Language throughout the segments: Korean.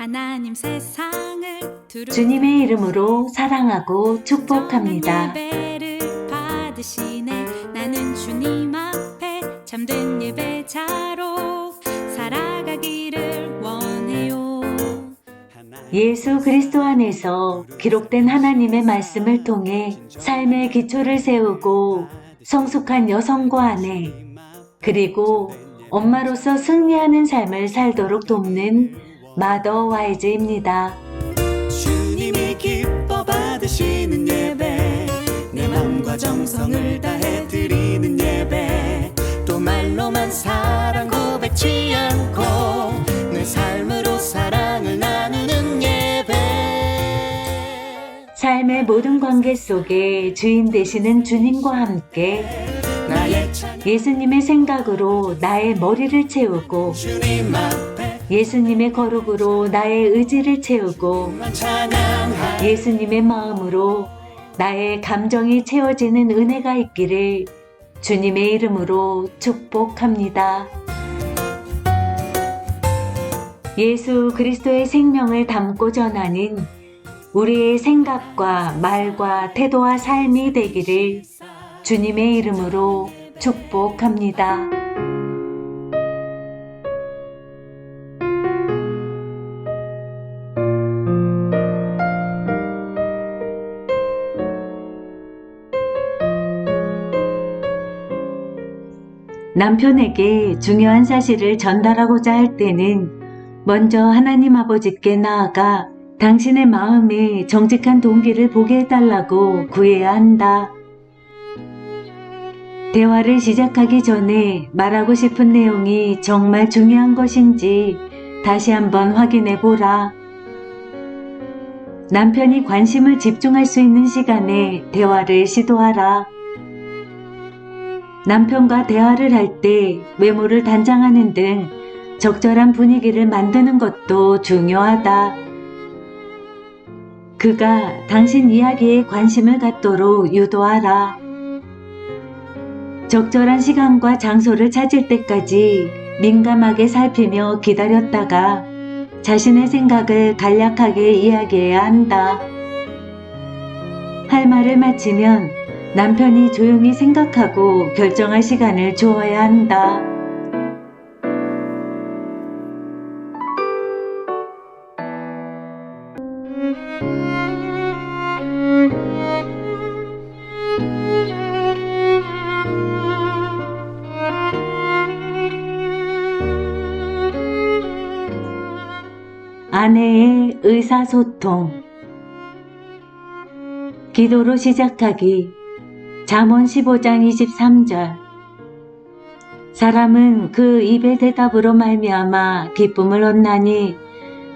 하나님 세상을 주님의 이름으로 사랑하고 축복합니다. 예배를 받으시네. 나는 주님 앞에 참된 예배자로 살아가기를 원해요. 예수 그리스도 안에서 기록된 하나님의 말씀을 통해 삶의 기초를 세우고 성숙한 여성과 아내, 그리고 엄마로서 승리하는 삶을 살도록 돕는 마더 와이즈입니다. 주님이 기뻐 받으시는 예배, 내 맘과 정성을 다해 드리는 예배, 또 말로만 사랑 고백지 않고 내 삶으로 사랑을 나누는 예배. 삶의 모든 관계 속에 주인 되시는 주님과 함께 나의 찬 예수님의 생각으로 나의 머리를 채우고 주님 앞에 예수님의 거룩으로 나의 의지를 채우고 찬양하. 예수님의 마음으로 나의 감정이 채워지는 은혜가 있기를 주님의 이름으로 축복합니다. 예수 그리스도의 생명을 담고 전하는 우리의 생각과 말과 태도와 삶이 되기를 주님의 이름으로 축복합니다. 남편에게 중요한 사실을 전달하고자 할 때는 먼저 하나님 아버지께 나아가 당신의 마음에 정직한 동기를 보게 해달라고 구해야 한다. 대화를 시작하기 전에 말하고 싶은 내용이 정말 중요한 것인지 다시 한번 확인해 보라. 남편이 관심을 집중할 수 있는 시간에 대화를 시도하라. 남편과 대화를 할 때 외모를 단장하는 등 적절한 분위기를 만드는 것도 중요하다. 그가 당신 이야기에 관심을 갖도록 유도하라. 적절한 시간과 장소를 찾을 때까지 민감하게 살피며 기다렸다가 자신의 생각을 간략하게 이야기해야 한다. 할 말을 마치면 남편이 조용히 생각하고 결정할 시간을 주어야 한다. 아내의 의사소통. 기도로 시작하기. 잠언 15장 23절. 사람은 그 입의 대답으로 말미암아 기쁨을 얻나니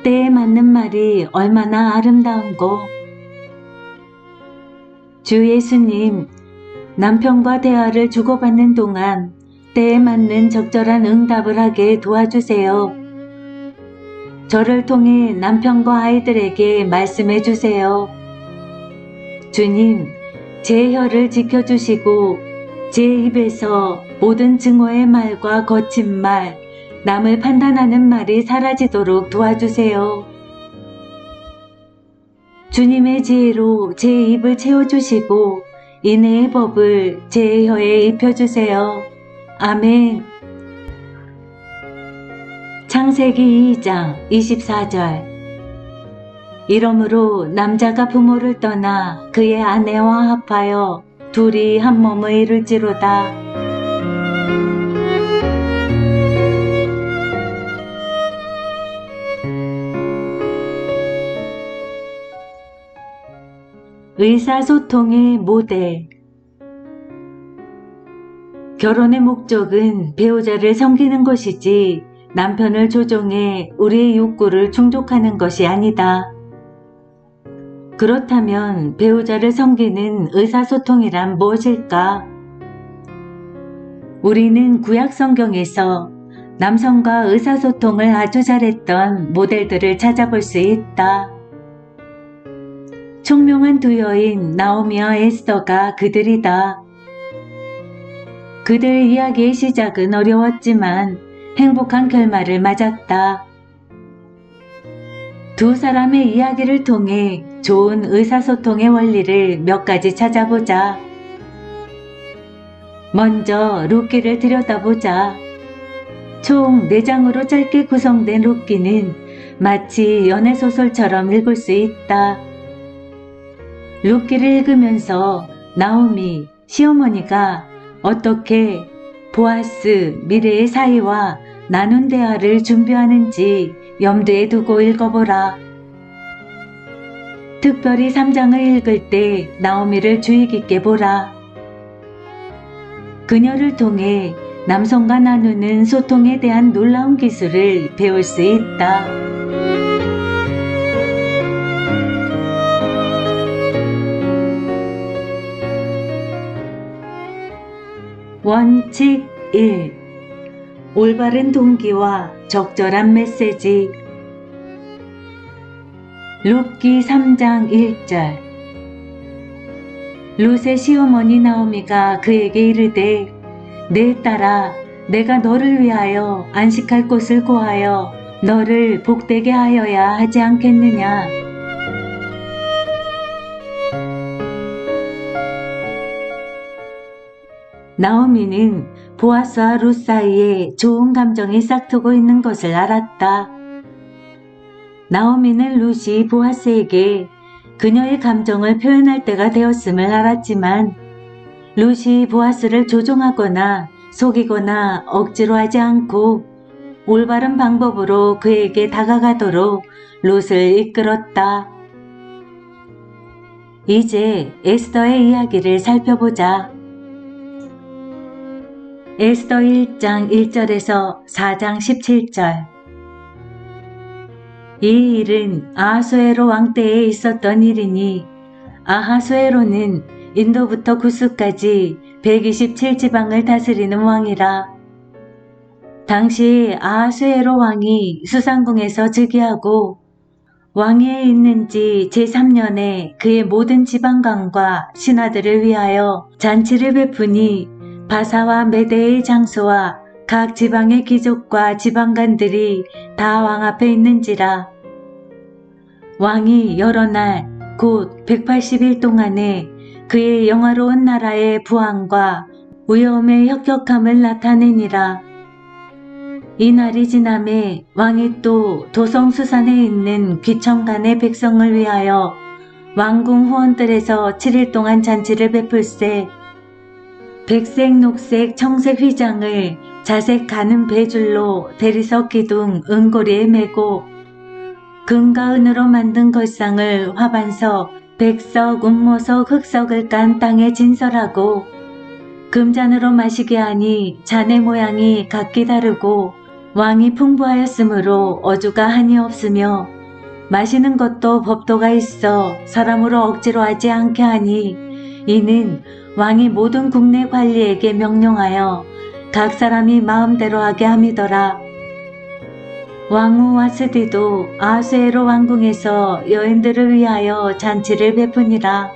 때에 맞는 말이 얼마나 아름다운고. 주 예수님, 남편과 대화를 주고받는 동안 때에 맞는 적절한 응답을 하게 도와주세요. 저를 통해 남편과 아이들에게 말씀해 주세요. 주님, 제 혀를 지켜주시고 제 입에서 모든 증오의 말과 거친 말, 남을 판단하는 말이 사라지도록 도와주세요. 주님의 지혜로 제 입을 채워주시고 인애의 법을 제 혀에 입혀주세요. 아멘. 창세기 2장 24절. 이러므로 남자가 부모를 떠나 그의 아내와 합하여 둘이 한 몸을 이룰지로다. 의사소통의 모델. 결혼의 목적은 배우자를 섬기는 것이지 남편을 조종해 우리의 욕구를 충족하는 것이 아니다. 그렇다면 배우자를 섬기는 의사소통이란 무엇일까? 우리는 구약 성경에서 남성과 의사소통을 아주 잘했던 모델들을 찾아볼 수 있다. 총명한 두 여인 나오미와 에스더가 그들이다. 그들 이야기의 시작은 어려웠지만 행복한 결말을 맞았다. 두 사람의 이야기를 통해 좋은 의사소통의 원리를 몇 가지 찾아보자. 먼저 룻기를 들여다보자. 총 4장으로 짧게 구성된 룻기는 마치 연애소설처럼 읽을 수 있다. 룻기를 읽으면서 나오미, 시어머니가 어떻게 보아스, 미래의 사이와 나눈 대화를 준비하는지 염두에 두고 읽어보라. 특별히 3장을 읽을 때 나오미를 주의 깊게 보라. 그녀를 통해 남성과 나누는 소통에 대한 놀라운 기술을 배울 수 있다. 원칙 1. 올바른 동기와 적절한 메시지. 룻기 3장 1절. 룻의 시어머니 나오미가 그에게 이르되 내 딸아, 내가 너를 위하여 안식할 곳을 고하여 너를 복되게 하여야 하지 않겠느냐. 나오미는 보아스와 룻 사이에 좋은 감정이 싹트고 있는 것을 알았다. 나오미는 룻이 보아스에게 그녀의 감정을 표현할 때가 되었음을 알았지만 룻이 보아스를 조종하거나 속이거나 억지로 하지 않고 올바른 방법으로 그에게 다가가도록 룻을 이끌었다. 이제 에스더의 이야기를 살펴보자. 에스더 1장 1절에서 4장 17절. 이 일은 아하수에로 왕 때에 있었던 일이니 아하수에로는 인도부터 구스까지 127지방을 다스리는 왕이라. 당시 아하수에로 왕이 수상궁에서 즉위하고 왕위에 있는 지 제3년에 그의 모든 지방관과 신하들을 위하여 잔치를 베푸니 바사와 메대의 장소와 각 지방의 귀족과 지방관들이 다 왕 앞에 있는지라. 왕이 여러 날 곧 180일 동안에 그의 영화로운 나라의 부왕과 위엄의 혁혁함을 나타내니라. 이 날이 지남에 왕이 또 도성수산에 있는 귀청간의 백성을 위하여 왕궁 후원들에서 7일 동안 잔치를 베풀세. 백색, 녹색, 청색 휘장을 자색 가는 배줄로 대리석 기둥 은고리에 메고 금과 은으로 만든 걸상을 화반석, 백석, 운모석, 흑석을 깐 땅에 진설하고 금잔으로 마시게 하니 잔의 모양이 각기 다르고 왕이 풍부하였으므로 어주가 한이 없으며 마시는 것도 법도가 있어 사람으로 억지로 하지 않게 하니 이는 왕이 모든 국내 관리에게 명령하여 각 사람이 마음대로 하게 함이더라. 왕후 와스디도 아하수에로 왕궁에서 여인들을 위하여 잔치를 베푸니라.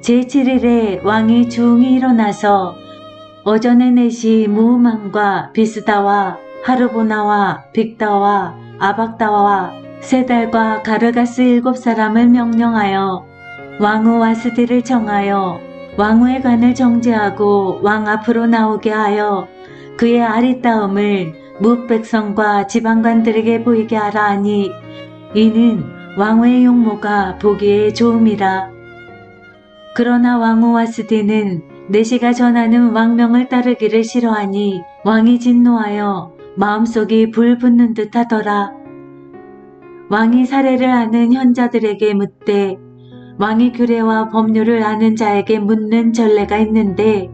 제7일에 왕이 중히 일어나서 오전에 넷이 무음함과 비스다와 하르보나와 빅다와 아박다와 세달과 가르가스 7사람을 명령하여 왕후 와스디를 정하여 왕후의 관을 정지하고 왕 앞으로 나오게 하여 그의 아리따움을 뭇백성과 지방관들에게 보이게 하라 하니 이는 왕후의 용모가 보기에 좋음이라. 그러나 왕후 와스디는 내시가 전하는 왕명을 따르기를 싫어하니 왕이 진노하여 마음속이 불 붙는 듯 하더라. 왕이 사례를 아는 현자들에게 묻되 왕의 규례와 법률을 아는 자에게 묻는 전례가 있는데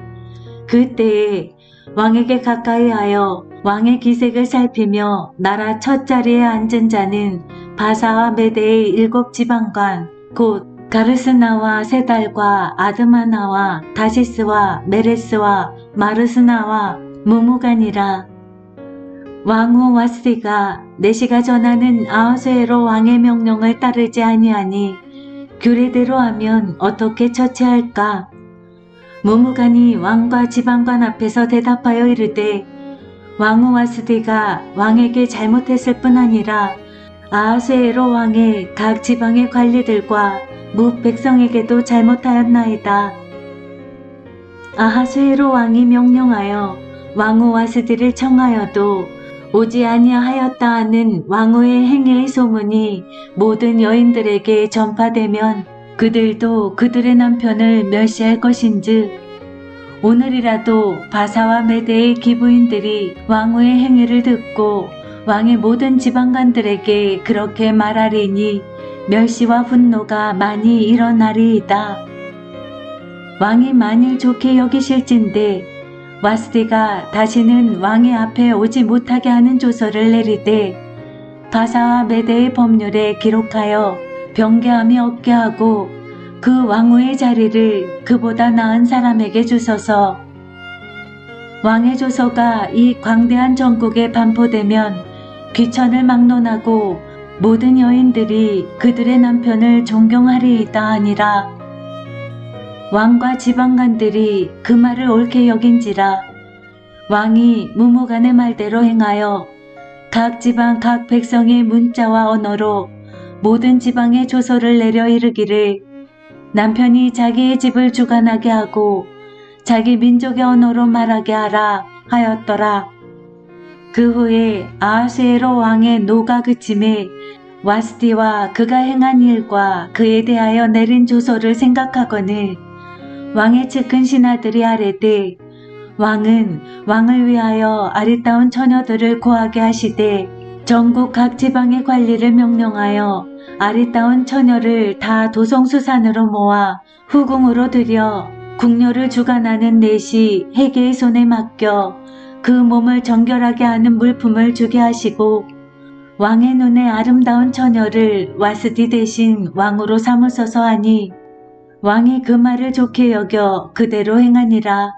그때에 왕에게 가까이 하여 왕의 기색을 살피며 나라 첫 자리에 앉은 자는 바사와 메대의 7지방관 곧 가르스나와 세달과 아드마나와 다시스와 메레스와 마르스나와 무무간이라. 왕후 와스디가 내시가 전하는 아하수에로 왕의 명령을 따르지 아니하니 규례대로 하면 어떻게 처치할까? 무무간이 왕과 지방관 앞에서 대답하여 이르되 왕후 와스디가 왕에게 잘못했을 뿐 아니라 아하수에로 왕의 각 지방의 관리들과 무 백성에게도 잘못하였나이다. 아하수에로 왕이 명령하여 왕후 와스디를 청하여도 오지 아니하였다 하는 왕후의 행위의 소문이 모든 여인들에게 전파되면 그들도 그들의 남편을 멸시할 것인즉 오늘이라도 바사와 메대의 기부인들이 왕후의 행위를 듣고 왕의 모든 지방관들에게 그렇게 말하리니 멸시와 분노가 많이 일어나리이다. 왕이 만일 좋게 여기실진데 와스디가 다시는 왕의 앞에 오지 못하게 하는 조서를 내리되 바사와 메대의 법률에 기록하여 병개함이 없게 하고 그 왕후의 자리를 그보다 나은 사람에게 주소서. 왕의 조서가 이 광대한 전국에 반포되면 귀천을 막론하고 모든 여인들이 그들의 남편을 존경하리이다 하니라. 왕과 지방관들이 그 말을 옳게 여긴지라. 왕이 무무간의 말대로 행하여 각 지방 각 백성의 문자와 언어로 모든 지방에 조서를 내려 이르기를 남편이 자기의 집을 주관하게 하고 자기 민족의 언어로 말하게 하라 하였더라. 그 후에 아하수에로 왕의 노가 그침에 와스디와 그가 행한 일과 그에 대하여 내린 조서를 생각하거늘 왕의 측근 신하들이 아뢰되 왕은 왕을 위하여 아리따운 처녀들을 고하게 하시되 전국 각 지방의 관리를 명령하여 아리따운 처녀를 다 도성수산으로 모아 후궁으로 들여 궁녀를 주관하는 내시 해계의 손에 맡겨 그 몸을 정결하게 하는 물품을 주게 하시고 왕의 눈에 아름다운 처녀를 와스디 대신 왕으로 삼으소서 하니 왕이 그 말을 좋게 여겨 그대로 행하니라.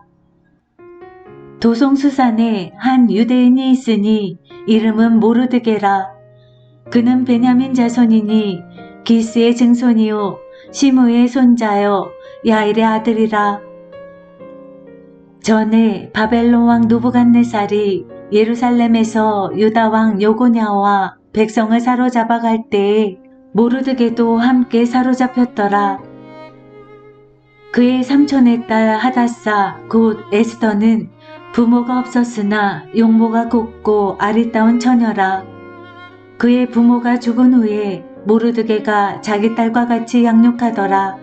도송수산에 한 유대인이 있으니 이름은 모르드게라. 그는 베냐민 자손이니 기스의 증손이요 시므의 손자요 야일의 아들이라. 전에 바벨론 왕 누부갓네살이 예루살렘에서 유다 왕 요고냐와 백성을 사로잡아 갈 때에 모르드게도 함께 사로잡혔더라. 그의 삼촌의 딸 하다사 곧 에스더는 부모가 없었으나 용모가 곱고 아리따운 처녀라. 그의 부모가 죽은 후에 모르드게가 자기 딸과 같이 양육하더라.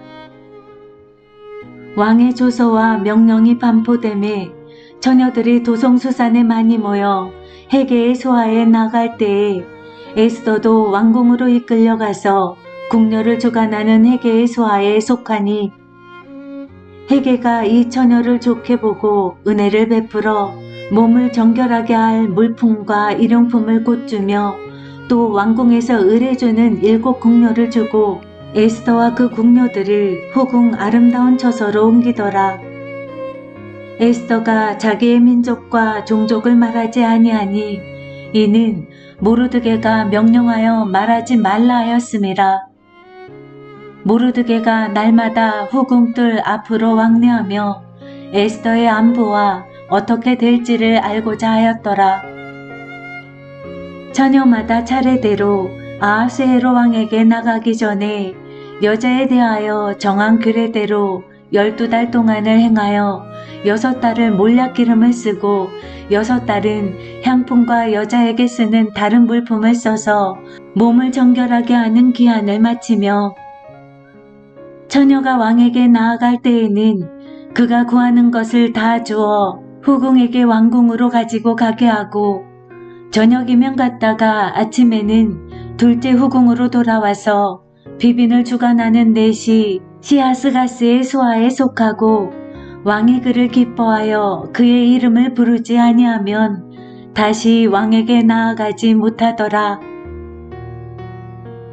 왕의 조서와 명령이 반포됨에 처녀들이 도성수산에 많이 모여 해계의 소하에 나갈 때에 에스더도 왕궁으로 이끌려가서 궁녀를 주관하는 해계의 소하에 속하니 해계가 이 처녀를 좋게 보고 은혜를 베풀어 몸을 정결하게 할 물품과 일용품을 곧 주며 또 왕궁에서 을해주는 7 궁녀를 주고 에스더와 그 궁녀들을 후궁 아름다운 처소로 옮기더라. 에스더가 자기의 민족과 종족을 말하지 아니하니 이는 모르드게가 명령하여 말하지 말라 하였음이라. 모르드게가 날마다 후궁들 앞으로 왕래하며 에스더의 안부와 어떻게 될지를 알고자 하였더라. 처녀마다 차례대로 아하수에로 왕에게 나가기 전에 여자에 대하여 정한 규례대로 12달 동안을 행하여 6달은 몰약기름을 쓰고 6달은 향품과 여자에게 쓰는 다른 물품을 써서 몸을 정결하게 하는 기한을 마치며 처녀가 왕에게 나아갈 때에는 그가 구하는 것을 다 주어 후궁에게 왕궁으로 가지고 가게 하고 저녁이면 갔다가 아침에는 둘째 후궁으로 돌아와서 비빈을 주관하는 넷이 시아스가스의 수하에 속하고 왕이 그를 기뻐하여 그의 이름을 부르지 아니하면 다시 왕에게 나아가지 못하더라.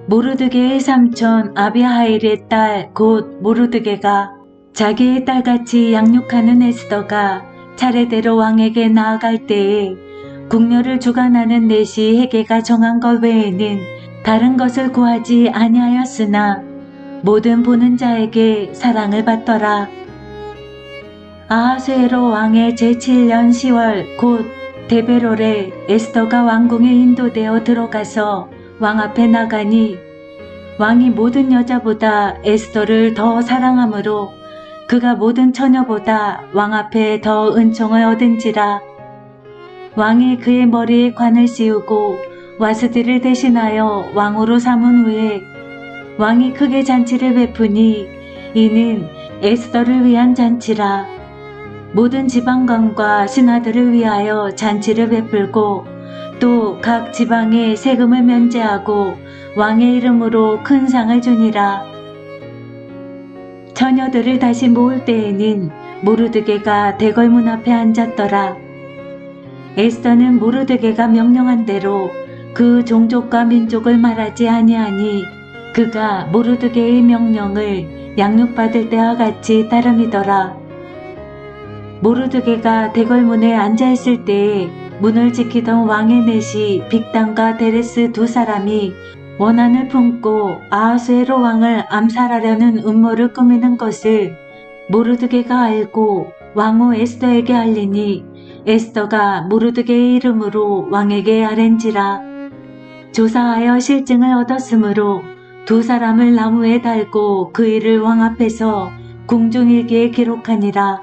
모르드게의 삼촌 아비하일의 딸 곧 모르드게가 자기의 딸같이 양육하는 에스더가 차례대로 왕에게 나아갈 때에 궁녀를 주관하는 넷이 해계가 정한 것 외에는 다른 것을 구하지 아니하였으나 모든 보는 자에게 사랑을 받더라. 아하수에로 왕의 제7년 10월 곧 데베롤에 에스더가 왕궁에 인도되어 들어가서 왕 앞에 나가니 왕이 모든 여자보다 에스더를 더 사랑하므로 그가 모든 처녀보다 왕 앞에 더 은총을 얻은지라. 왕이 그의 머리에 관을 씌우고 와스디를 대신하여 왕으로 삼은 후에 왕이 크게 잔치를 베푸니 이는 에스더를 위한 잔치라. 모든 지방관과 신하들을 위하여 잔치를 베풀고 또 각 지방에 세금을 면제하고 왕의 이름으로 큰 상을 주니라. 처녀들을 다시 모을 때에는 모르드게가 대궐문 앞에 앉았더라. 에스더는 모르드게가 명령한 대로 그 종족과 민족을 말하지 아니하니 그가 모르드게의 명령을 양육받을 때와 같이 따름이더라. 모르드게가 대궐문에 앉아있을 때에 문을 지키던 왕의 내시 빅단과 데레스 두 사람이 원한을 품고 아하수에로 왕을 암살하려는 음모를 꾸미는 것을 모르드게가 알고 왕후 에스더에게 알리니 에스더가 모르드게의 이름으로 왕에게 아랜지라. 조사하여 실증을 얻었으므로 두 사람을 나무에 달고 그 일을 왕 앞에서 궁중일기에 기록하니라.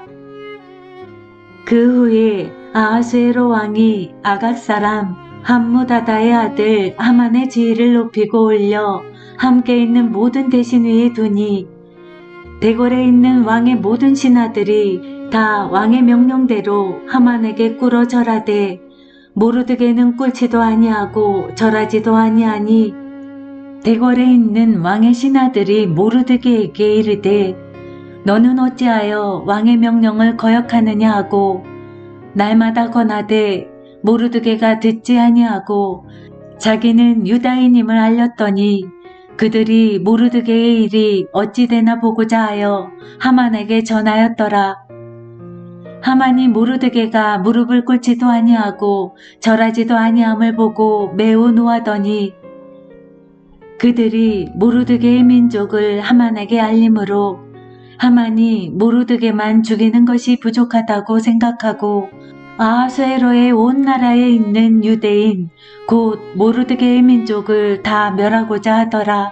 그 후에 아하수에로 왕이 아각 사람 함무다다의 아들 하만의 지위를 높이고 올려 함께 있는 모든 대신 위에 두니 대궐에 있는 왕의 모든 신하들이 다 왕의 명령대로 하만에게 꿇어 절하되 모르드게는 꿇지도 아니하고 절하지도 아니하니 대궐에 있는 왕의 신하들이 모르드게에게 이르되 너는 어찌하여 왕의 명령을 거역하느냐 하고 날마다 권하되 모르드게가 듣지 아니하고 자기는 유다인임을 알렸더니 그들이 모르드게의 일이 어찌 되나 보고자 하여 하만에게 전하였더라. 하만이 모르드게가 무릎을 꿇지도 아니하고 절하지도 아니함을 보고 매우 노하더니 그들이 모르드게의 민족을 하만에게 알림으로 하만이 모르드게만 죽이는 것이 부족하다고 생각하고 아하수에로의 온 나라에 있는 유대인 곧 모르드게의 민족을 다 멸하고자 하더라.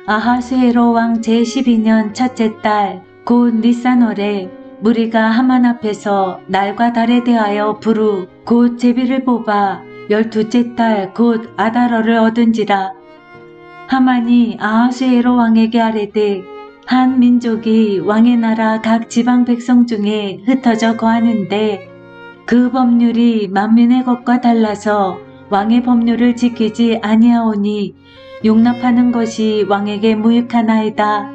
아하수에로 왕 제12년 첫째 달 곧 니산월에 무리가 하만 앞에서 날과 달에 대하여 부루 곧 제비를 뽑아 12째 달 곧 아달월을 얻은지라. 하만이 아하수에로 왕에게 아뢰되 한 민족이 왕의 나라 각 지방 백성 중에 흩어져 거하는데 그 법률이 만민의 것과 달라서 왕의 법률을 지키지 아니하오니 용납하는 것이 왕에게 무익하나이다.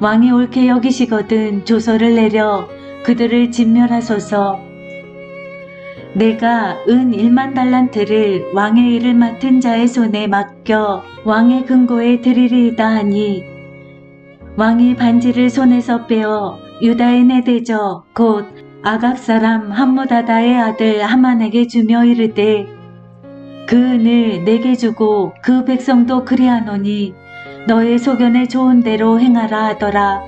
왕이 옳게 여기시거든 조서를 내려 그들을 진멸하소서. 내가 은 1만 달란트를 왕의 일을 맡은 자의 손에 맡겨 왕의 금고에 드리리이다 하니 왕이 반지를 손에서 빼어 유다인의 대저 곧 아각 사람 함무다다의 아들 하만에게 주며 이르되 그 은을 내게 주고 그 백성도 그리하노니 너의 소견에 좋은 대로 행하라 하더라.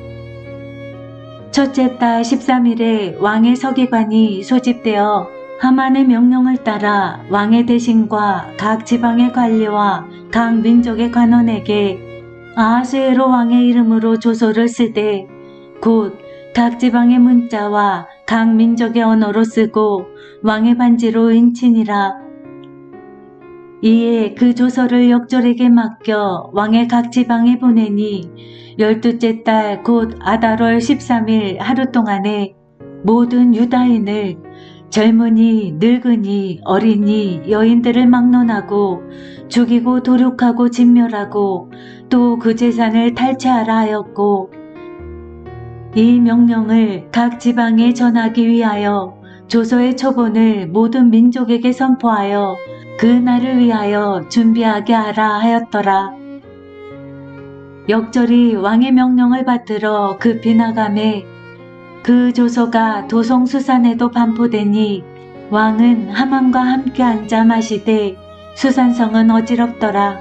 첫째 달 13일에 왕의 서기관이 소집되어 하만의 명령을 따라 왕의 대신과 각 지방의 관리와 각 민족의 관원에게 아하수에로 왕의 이름으로 조서를 쓰되 곧 각 지방의 문자와 각 민족의 언어로 쓰고 왕의 반지로 인치니라. 이에 그 조서를 역졸에게 맡겨 왕의 각 지방에 보내니 12째 달 곧 아달월 13일 하루 동안에 모든 유다인을 젊은이, 늙은이, 어린이, 여인들을 막론하고 죽이고 도륙하고 진멸하고 또 그 재산을 탈취하라 하였고 이 명령을 각 지방에 전하기 위하여 조서의 초본을 모든 민족에게 선포하여 그 날을 위하여 준비하게 하라 하였더라. 역절이 왕의 명령을 받들어 급히 나가매 그 조서가 도성수산에도 반포되니 왕은 하만과 함께 앉아 마시되 수산성은 어지럽더라.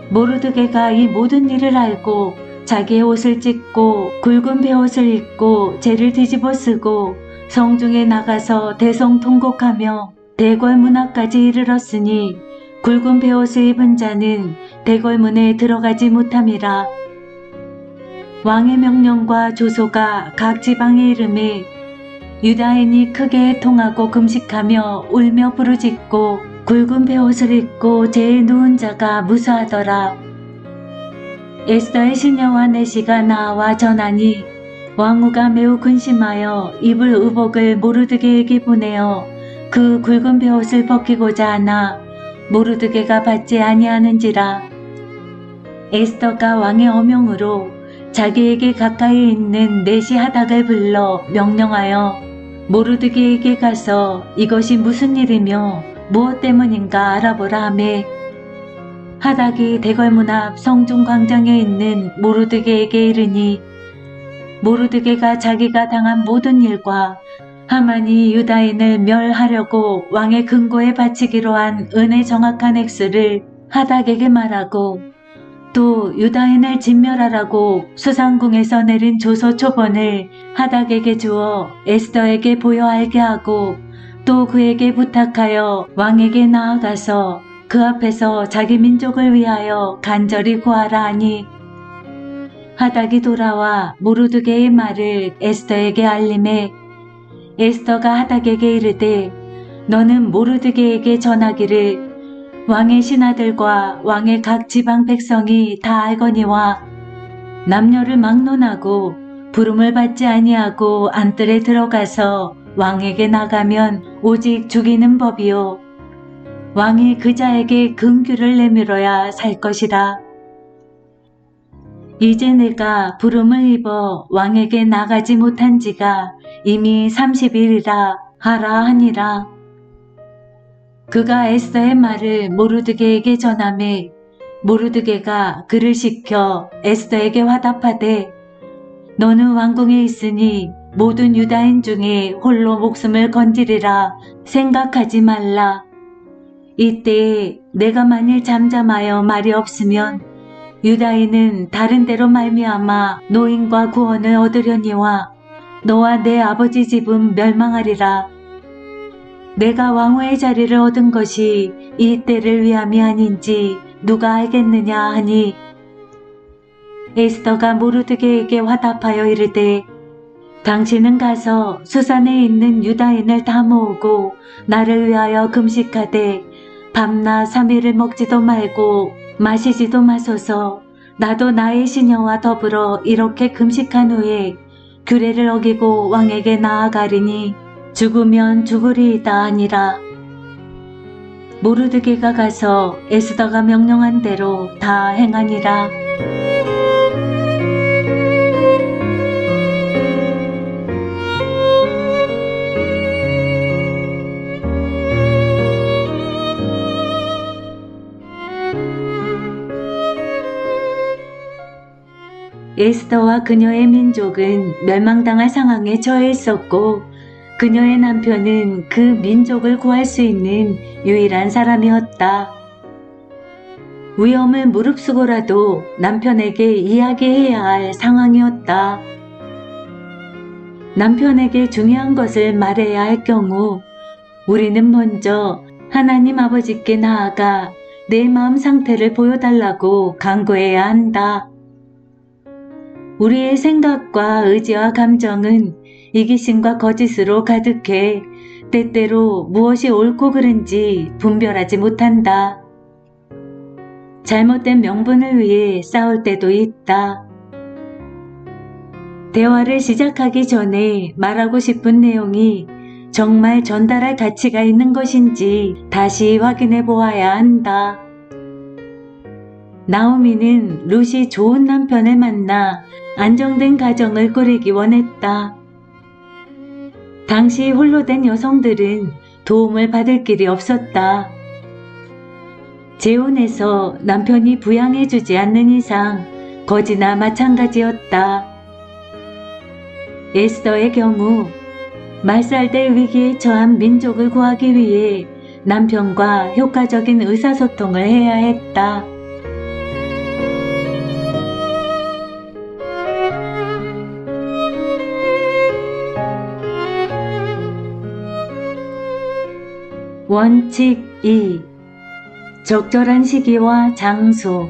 모르드게가 이 모든 일을 알고 자기의 옷을 찢고 굵은 베옷을 입고 재를 뒤집어 쓰고 성중에 나가서 대성통곡하며 대궐문 앞까지 이르렀으니 굵은 베옷을 입은 자는 대궐문에 들어가지 못함이라. 왕의 명령과 조소가 각 지방에 이름에 유다인이 크게 통하고 금식하며 울며 부르짖고 굵은 베옷을 입고 재에 누운 자가 무수하더라. 에스더의 시녀와 내시가 나와 전하니 왕후가 매우 근심하여 입을 의복을 모르드게에게 보내어 그 굵은 베옷을 벗기고자 하나 모르드게가 받지 아니하는지라. 에스더가 왕의 어명으로 자기에게 가까이 있는 내시 하닥을 불러 명령하여 모르드게에게 가서 이것이 무슨 일이며 무엇 때문인가 알아보라 하매 하닥이 대궐문 앞 성중 광장에 있는 모르드게에게 이르니 모르드게가 자기가 당한 모든 일과 하만이 유다인을 멸하려고 왕의 금고에 바치기로 한 은의 정확한 액수를 하닥에게 말하고 또 유다인을 진멸하라고 수상궁에서 내린 조서 초본을 하닥에게 주어 에스더에게 보여 알게 하고 또 그에게 부탁하여 왕에게 나아가서 그 앞에서 자기 민족을 위하여 간절히 구하라 하니 하닥이 돌아와 모르드게의 말을 에스더에게 알림해 에스더가 하닥에게 이르되 너는 모르드게에게 전하기를 왕의 신하들과 왕의 각 지방 백성이 다 알거니와 남녀를 막론하고 부름을 받지 아니하고 안뜰에 들어가서 왕에게 나가면 오직 죽이는 법이요 왕이 그 자에게 금규를 내밀어야 살 것이라. 이제 내가 부름을 입어 왕에게 나가지 못한 지가 이미 30일이라 하라 하니라. 그가 에스더의 말을 모르드게에게 전하매 모르드게가 그를 시켜 에스더에게 화답하되 너는 왕궁에 있으니 모든 유다인 중에 홀로 목숨을 건지리라 생각하지 말라. 이때에 내가 만일 잠잠하여 말이 없으면 유다인은 다른 데로 말미암아 노임과 구원을 얻으려니와 너와 내 아버지 집은 멸망하리라. 내가 왕후의 자리를 얻은 것이 이 때를 위함이 아닌지 누가 알겠느냐 하니 에스더가 모르드게에게 화답하여 이르되 당신은 가서 수산에 있는 유다인을 다 모으고 나를 위하여 금식하되 밤낮 3일을 먹지도 말고 마시지도 마소서. 나도 나의 시녀와 더불어 이렇게 금식한 후에 규례를 어기고 왕에게 나아가리니 죽으면 죽으리이다 하니라. 모르드게가 가서 에스더가 명령한 대로 다 행하니라. 에스더와 그녀의 민족은 멸망당할 상황에 처해 있었고 그녀의 남편은 그 민족을 구할 수 있는 유일한 사람이었다. 위험을 무릅쓰고라도 남편에게 이야기해야 할 상황이었다. 남편에게 중요한 것을 말해야 할 경우 우리는 먼저 하나님 아버지께 나아가 내 마음 상태를 보여달라고 간구해야 한다. 우리의 생각과 의지와 감정은 이기심과 거짓으로 가득해 때때로 무엇이 옳고 그른지 분별하지 못한다. 잘못된 명분을 위해 싸울 때도 있다. 대화를 시작하기 전에 말하고 싶은 내용이 정말 전달할 가치가 있는 것인지 다시 확인해 보아야 한다. 나오미는 룻이 좋은 남편을 만나 안정된 가정을 꾸리기 원했다. 당시 홀로 된 여성들은 도움을 받을 길이 없었다. 재혼해서 남편이 부양해주지 않는 이상 거지나 마찬가지였다. 에스더의 경우 말살될 위기에 처한 민족을 구하기 위해 남편과 효과적인 의사소통을 해야 했다. 원칙 2. 적절한 시기와 장소.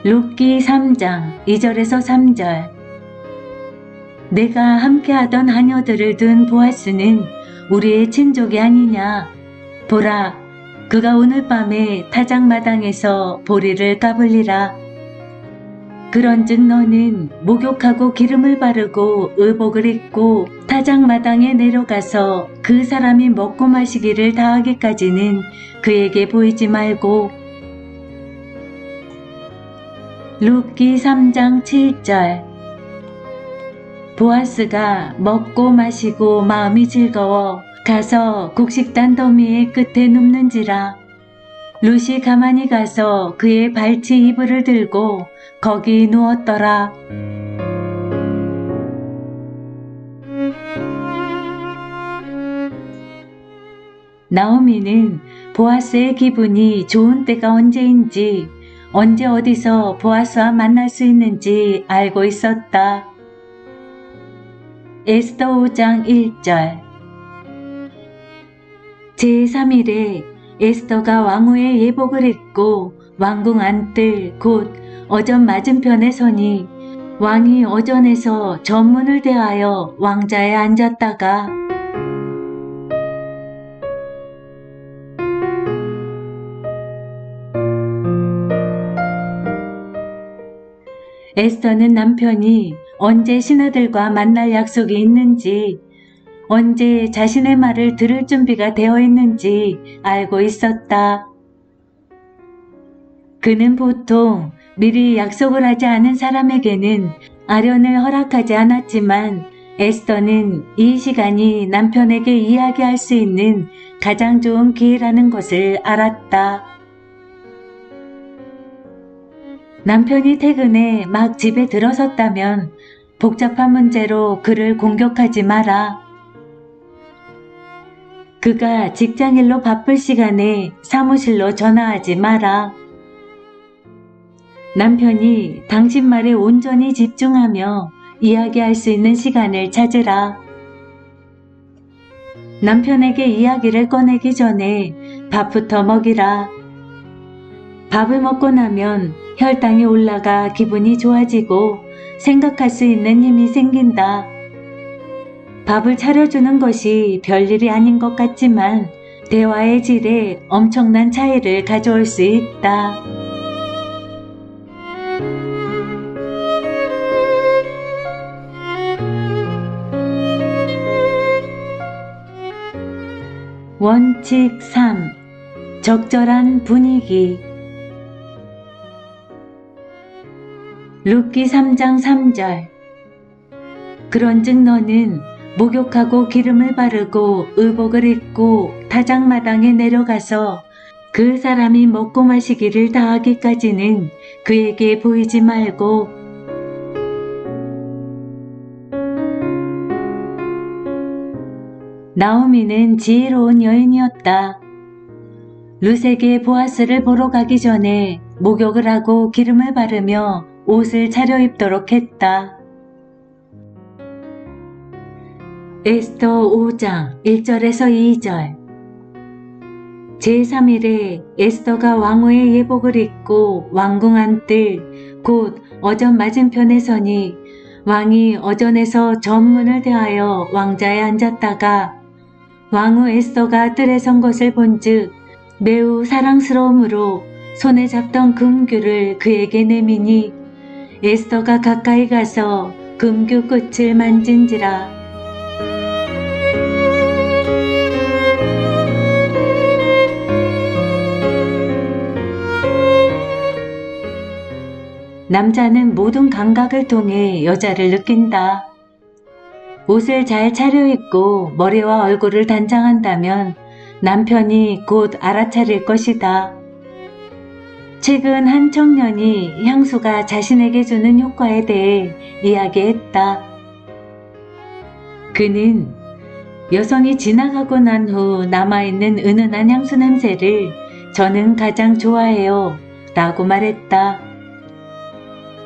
룻기 3장 2절에서 3절. 내가 함께하던 하녀들을 둔 보아스는 우리의 친족이 아니냐. 보라, 그가 오늘 밤에 타작마당에서 보리를 까불리라. 그런즉 너는 목욕하고 기름을 바르고 의복을 입고 타작마당에 내려가서 그 사람이 먹고 마시기를 다하기까지는 그에게 보이지 말고. 룻기 3장 7절. 보아스가 먹고 마시고 마음이 즐거워 가서 곡식단 더미의 끝에 눕는지라. 룻이 가만히 가서 그의 발치 이불을 들고 거기 누웠더라. 나오미는 보아스의 기분이 좋은 때가 언제인지, 언제 어디서 보아스와 만날 수 있는지 알고 있었다. 에스더 5장 1절. 제3일에 에스더가 왕후의 예복을 입고 왕궁 안뜰 곧 어전 맞은편에 서니 왕이 어전에서 전문을 대하여 왕자에 앉았다가 에스더는 남편이 언제 신하들과 만날 약속이 있는지, 언제 자신의 말을 들을 준비가 되어 있는지 알고 있었다. 그는 보통 미리 약속을 하지 않은 사람에게는 아련을 허락하지 않았지만 에스더는 이 시간이 남편에게 이야기할 수 있는 가장 좋은 기회라는 것을 알았다. 남편이 퇴근해 막 집에 들어섰다면 복잡한 문제로 그를 공격하지 마라. 그가 직장일로 바쁠 시간에 사무실로 전화하지 마라. 남편이 당신 말에 온전히 집중하며 이야기할 수 있는 시간을 찾으라. 남편에게 이야기를 꺼내기 전에 밥부터 먹이라. 밥을 먹고 나면 혈당이 올라가 기분이 좋아지고 생각할 수 있는 힘이 생긴다. 밥을 차려주는 것이 별일이 아닌 것 같지만 대화의 질에 엄청난 차이를 가져올 수 있다. 원칙 3. 적절한 분위기. 룻기 3장 3절. 그런즉 너는 목욕하고 기름을 바르고 의복을 입고 타작마당에 내려가서 그 사람이 먹고 마시기를 다하기까지는 그에게 보이지 말고. 나오미는 지혜로운 여인이었다. 룻에게 보아스를 보러 가기 전에 목욕을 하고 기름을 바르며 옷을 차려입도록 했다. 에스더 5장 1절에서 2절. 제3일에 에스더가 왕후의 예복을 입고 왕궁 안뜰 곧 어전 맞은편에 서니 왕이 어전에서 전문을 대하여 왕자에 앉았다가 왕후 에스더가 뜰에 선 것을 본즉 매우 사랑스러움으로 손에 잡던 금규를 그에게 내미니 에스더가 가까이 가서 금규 끝을 만진지라. 남자는 모든 감각을 통해 여자를 느낀다. 옷을 잘 차려입고 머리와 얼굴을 단장한다면 남편이 곧 알아차릴 것이다. 최근 한 청년이 향수가 자신에게 주는 효과에 대해 이야기했다. 그는 여성이 지나가고 난 후 남아있는 은은한 향수 냄새를 저는 가장 좋아해요 라고 말했다.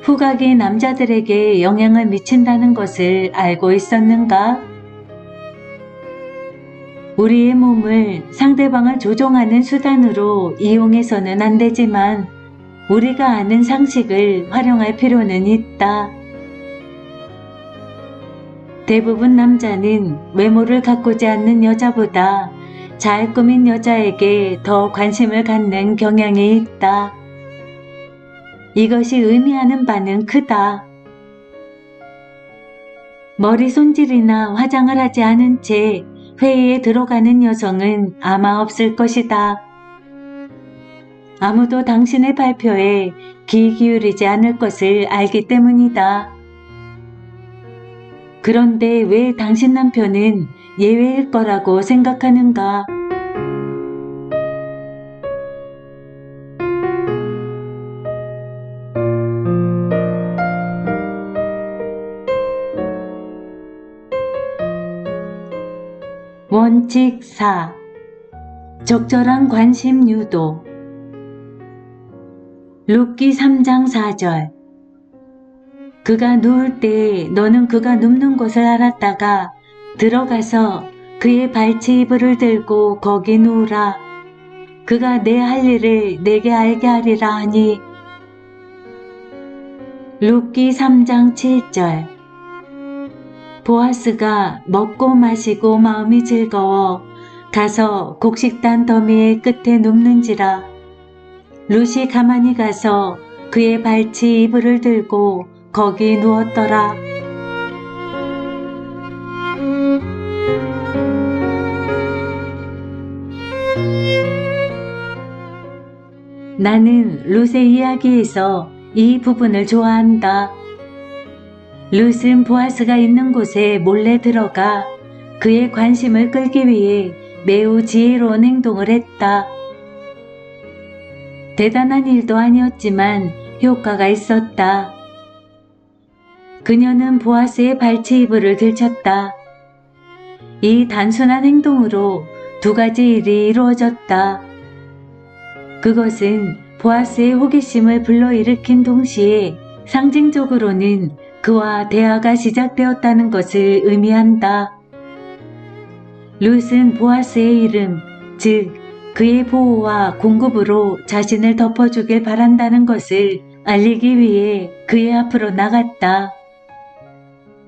후각이 남자들에게 영향을 미친다는 것을 알고 있었는가? 우리의 몸을 상대방을 조종하는 수단으로 이용해서는 안 되지만 우리가 아는 상식을 활용할 필요는 있다. 대부분 남자는 외모를 가꾸지 않는 여자보다 잘 꾸민 여자에게 더 관심을 갖는 경향이 있다. 이것이 의미하는 바는 크다. 머리 손질이나 화장을 하지 않은 채 회의에 들어가는 여성은 아마 없을 것이다. 아무도 당신의 발표에 귀 기울이지 않을 것을 알기 때문이다. 그런데 왜 당신 남편은 예외일 거라고 생각하는가? 원칙 4. 적절한 관심 유도. 룻기 3장 4절. 그가 누울 때 너는 그가 눕는 곳을 알았다가 들어가서 그의 발치 이불을 들고 거기 누우라. 그가 내 할 일을 내게 알게 하리라 하니. 룻기 3장 7절. 보아스가 먹고 마시고 마음이 즐거워 가서 곡식단 더미의 끝에 눕는지라. 룻이 가만히 가서 그의 발치 이불을 들고 거기 누웠더라. 나는 룻의 이야기에서 이 부분을 좋아한다. 룻은 보아스가 있는 곳에 몰래 들어가 그의 관심을 끌기 위해 매우 지혜로운 행동을 했다. 대단한 일도 아니었지만 효과가 있었다. 그녀는 보아스의 발치 이불을 들쳤다. 이 단순한 행동으로 두 가지 일이 이루어졌다. 그것은 보아스의 호기심을 불러일으킨 동시에 상징적으로는 그와 대화가 시작되었다는 것을 의미한다. 룻은 보아스의 이름, 즉 그의 보호와 공급으로 자신을 덮어주길 바란다는 것을 알리기 위해 그의 앞으로 나갔다.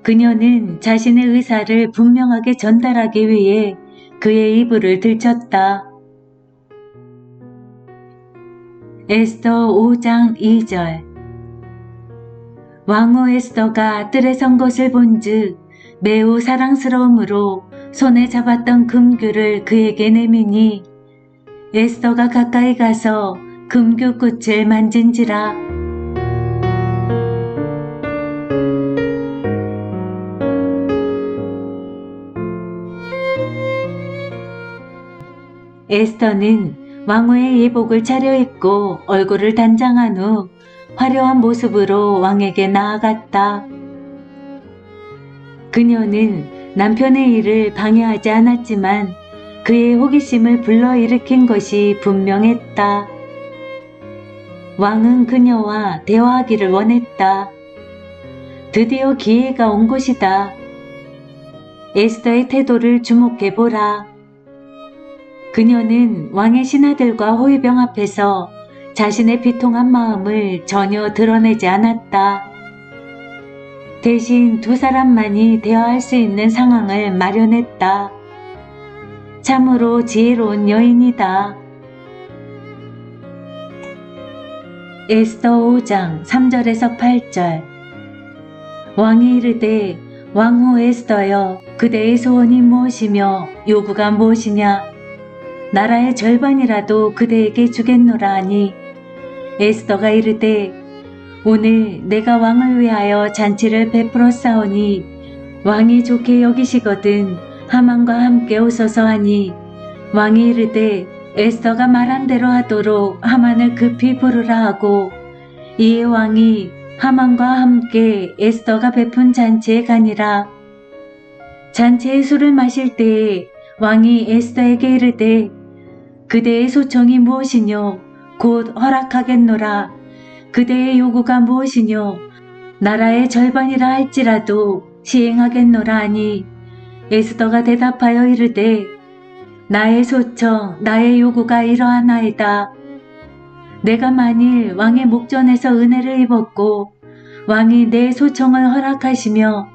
그녀는 자신의 의사를 분명하게 전달하기 위해 그의 이불을 들쳤다. 에스더 5장 2절. 왕후 에스더가 뜰에 선 것을 본즉 매우 사랑스러움으로 손에 잡았던 금규를 그에게 내미니 에스더가 가까이 가서 금규 끝을 만진지라. 에스더는 왕후의 예복을 차려입고 얼굴을 단장한 후 화려한 모습으로 왕에게 나아갔다. 그녀는 남편의 일을 방해하지 않았지만 그의 호기심을 불러일으킨 것이 분명했다. 왕은 그녀와 대화하기를 원했다. 드디어 기회가 온 것이다. 에스더의 태도를 주목해보라. 그녀는 왕의 신하들과 호위병 앞에서 자신의 비통한 마음을 전혀 드러내지 않았다. 대신 두 사람만이 대화할 수 있는 상황을 마련했다. 참으로 지혜로운 여인이다. 에스더 5장 3절에서 8절. 왕이 이르되 왕후 에스더여 그대의 소원이 무엇이며 요구가 무엇이냐? 나라의 절반이라도 그대에게 주겠노라 하니 에스더가 이르되 오늘 내가 왕을 위하여 잔치를 베풀었사오니 왕이 좋게 여기시거든 하만과 함께 오소서 하니 왕이 이르되 에스더가 말한 대로 하도록 하만을 급히 부르라 하고 이에 왕이 하만과 함께 에스더가 베푼 잔치에 가니라. 잔치의 술을 마실 때에 왕이 에스더에게 이르되 그대의 소청이 무엇이뇨? 곧 허락하겠노라. 그대의 요구가 무엇이뇨? 나라의 절반이라 할지라도 시행하겠노라 하니 에스더가 대답하여 이르되 나의 소청, 나의 요구가 이러하나이다. 내가 만일 왕의 목전에서 은혜를 입었고 왕이 내 소청을 허락하시며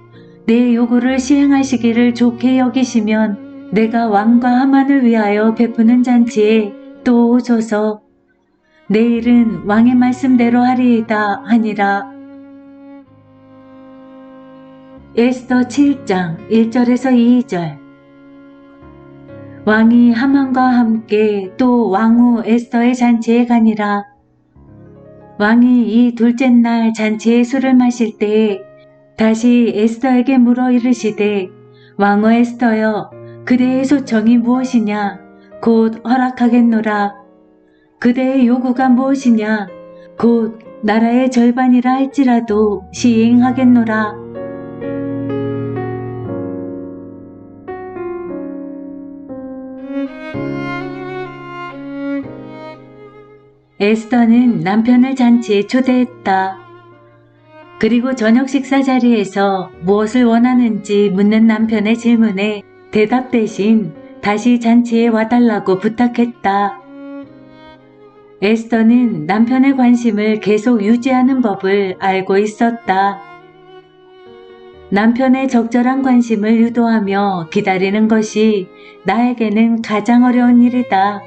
내 요구를 시행하시기를 좋게 여기시면 내가 왕과 하만을 위하여 베푸는 잔치에 또 오소서. 내일은 왕의 말씀대로 하리이다 하니라. 에스더 7장 1절에서 2절. 왕이 하만과 함께 또 왕후 에스더의 잔치에 가니라. 왕이 이 둘째 날 잔치에 술을 마실 때에 다시 에스더에게 물어 이르시되, 왕후 에스더여, 그대의 소청이 무엇이냐? 곧 허락하겠노라. 그대의 요구가 무엇이냐? 곧 나라의 절반이라 할지라도 시행하겠노라. 에스더는 남편을 잔치에 초대했다. 그리고 저녁 식사 자리에서 무엇을 원하는지 묻는 남편의 질문에 대답 대신 다시 잔치에 와달라고 부탁했다. 에스더는 남편의 관심을 계속 유지하는 법을 알고 있었다. 남편의 적절한 관심을 유도하며 기다리는 것이 나에게는 가장 어려운 일이다.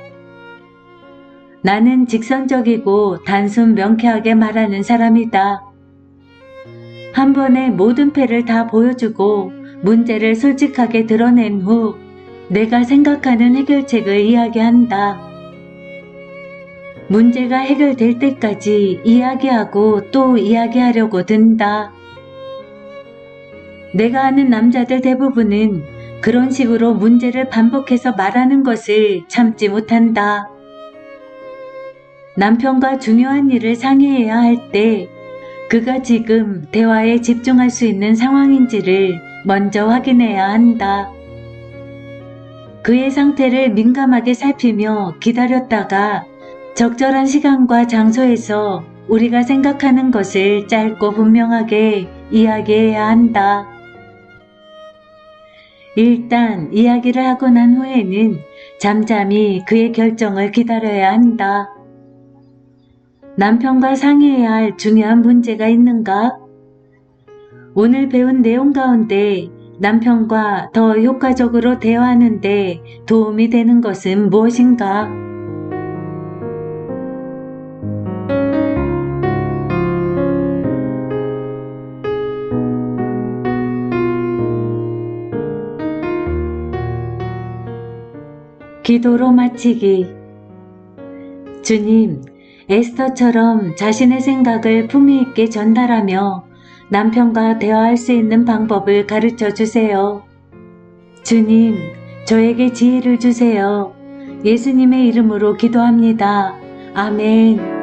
나는 직선적이고 단순 명쾌하게 말하는 사람이다. 한 번에 모든 패를 다 보여주고 문제를 솔직하게 드러낸 후 내가 생각하는 해결책을 이야기한다. 문제가 해결될 때까지 이야기하고 또 이야기하려고 든다. 내가 아는 남자들 대부분은 그런 식으로 문제를 반복해서 말하는 것을 참지 못한다. 남편과 중요한 일을 상의해야 할 때 그가 지금 대화에 집중할 수 있는 상황인지를 먼저 확인해야 한다. 그의 상태를 민감하게 살피며 기다렸다가 적절한 시간과 장소에서 우리가 생각하는 것을 짧고 분명하게 이야기해야 한다. 일단 이야기를 하고 난 후에는 잠잠히 그의 결정을 기다려야 한다. 남편과 상의해야 할 중요한 문제가 있는가? 오늘 배운 내용 가운데 남편과 더 효과적으로 대화하는 데 도움이 되는 것은 무엇인가? 기도로 마치기. 주님, 에스더처럼 자신의 생각을 품위 있게 전달하며 남편과 대화할 수 있는 방법을 가르쳐 주세요. 주님, 저에게 지혜를 주세요. 예수님의 이름으로 기도합니다. 아멘.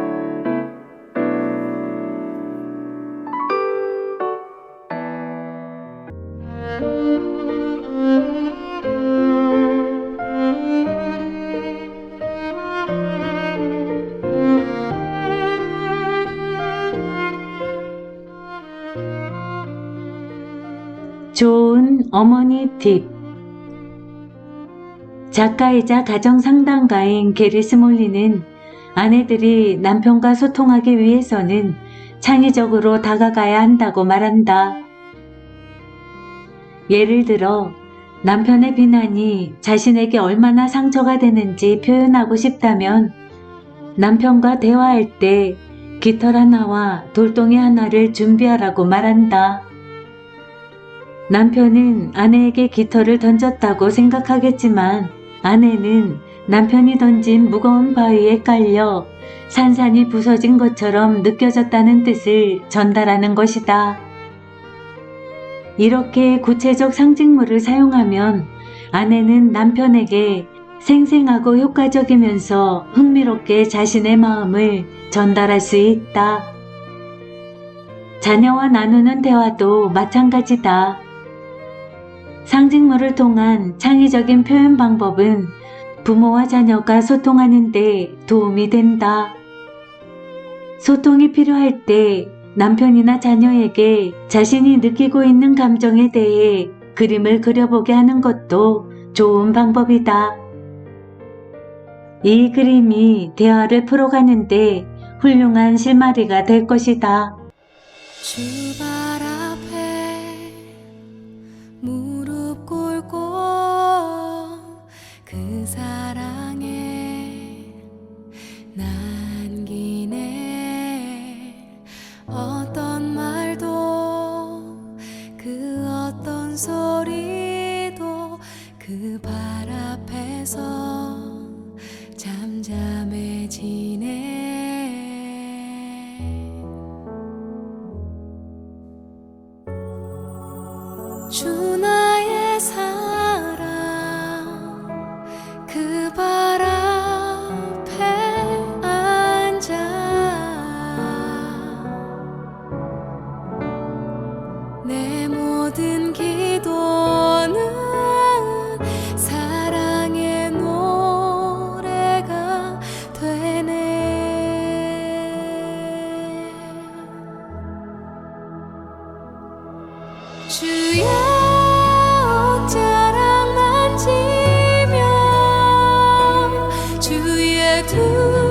좋은 어머니 팁. 작가이자 가정상담가인 게리 스몰리는 아내들이 남편과 소통하기 위해서는 창의적으로 다가가야 한다고 말한다. 예를 들어 남편의 비난이 자신에게 얼마나 상처가 되는지 표현하고 싶다면 남편과 대화할 때 깃털 하나와 돌덩이 하나를 준비하라고 말한다. 남편은 아내에게 깃털을 던졌다고 생각하겠지만 아내는 남편이 던진 무거운 바위에 깔려 산산이 부서진 것처럼 느껴졌다는 뜻을 전달하는 것이다. 이렇게 구체적 상징물을 사용하면 아내는 남편에게 생생하고 효과적이면서 흥미롭게 자신의 마음을 전달할 수 있다. 자녀와 나누는 대화도 마찬가지다. 상징물을 통한 창의적인 표현 방법은 부모와 자녀가 소통하는 데 도움이 된다. 소통이 필요할 때 남편이나 자녀에게 자신이 느끼고 있는 감정에 대해 그림을 그려보게 하는 것도 좋은 방법이다. 이 그림이 대화를 풀어가는데 훌륭한 실마리가 될 것이다. 주발 앞에 무릎 꿇고 그 사랑에 남기네. 어떤 말도 그 어떤 소리도 그 발 앞에서 잠잠해지네. 주 나의 사랑 그 발 앞에 앉아 내 모든 기도는 사랑의 노래가 되네. 주의 옷자락 만지며 주의 두